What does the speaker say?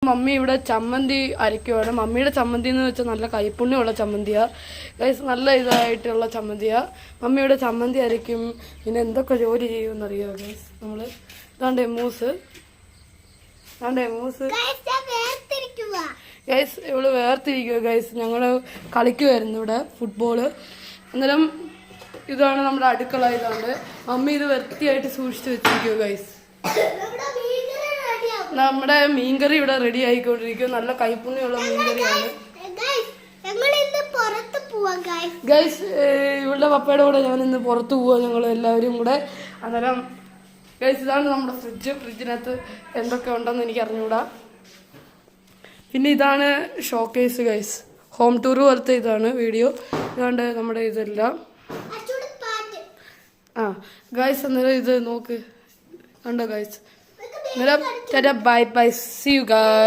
Mummy ഇവിടെ ചമ്മന്തി അരയ്ക്കുവാണ്. മമ്മിയുടെ ചമ്മന്തി എന്ന് വെച്ചാൽ നല്ല കൈപ്പുണ്യമുള്ള ചമ്മന്തിയാണ് ഗൈസ്, നല്ല ഇതായിട്ടുള്ള ചമ്മന്തിയാണ്. മമ്മി ഇവിടെ ചമ്മന്തി അരയ്ക്കും. പിന്നെ എന്തൊക്കെ ജോലി ചെയ്യുമെന്നറിയോ ഗൈസ്? നമ്മൾ ഇതാണ്ടേ മൂസ് ഗൈസ്, ഇവള് വേർതിരിക്കുക ഗൈസ്. ഞങ്ങൾ കളിക്കുമായിരുന്നു ഇവിടെ ഫുട്ബോള്. അന്നേരം ഇതാണ് നമ്മുടെ അടുക്കള. ഇതാണ്ട് മമ്മി ഇത് വൃത്തിയായിട്ട് സൂക്ഷിച്ചു വെച്ചിരിക്കുക ഗൈസ്. നമ്മുടെ മീൻകറി ഇവിടെ റെഡി ആയിക്കൊണ്ടിരിക്കും. നല്ല കൈപ്പുണ്യമുള്ള മീൻകറിയാണ് ഗൈസ്. ഇവളുടെ പപ്പയുടെ കൂടെ ഞാൻ ഇന്ന് പുറത്തു പോവാ, ഞങ്ങൾ എല്ലാവരും കൂടെ. അന്നേരം ഗൈസ് ഇതാണ് നമ്മുടെ ഫ്രിഡ്ജിനകത്ത് എന്തൊക്കെ ഉണ്ടെന്ന് എനിക്ക് അറിഞ്ഞുകൂടാ. പിന്നെ ഇതാണ് ഷോക്കേസ് ഗൈസ്, ഹോം ടൂർ പോലത്തെ ഇതാണ് വീഡിയോ. ഇതാണ്ട് നമ്മുടെ ഇതെല്ലാം ഗൈസ്. അന്നേരം ഇത് നോക്ക്, കണ്ടോ ഗൈസ്? അന്നേരം bye bye, see you guys.